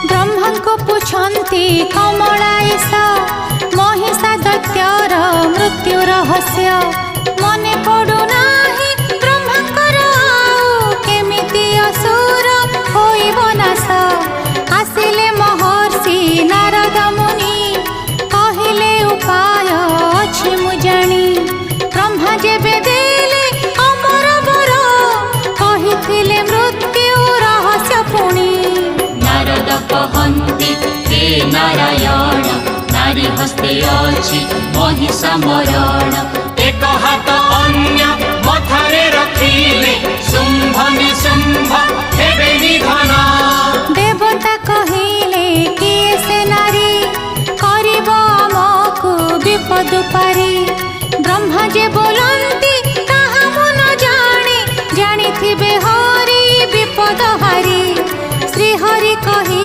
ब्रह्मा को पूछती कमलाईश महिषा दैत्यर मृत्यु रहस्य मने पड़ुना ब्रह्मांकर केमिति असुर होइब नाश आसिले महर्षि नारद मुनि कहिले उपाय अछि मु जानी ब्रह्मा जेबे देले अमर बर कहिथिले मृत्यु रहस्य पुणी नारद कहन्ति हे नारायण नारी हस्ते अछि महिषा मरण एक हाथ अन्य मथारे रखिले शुंभ निशुंभ हेबे निधन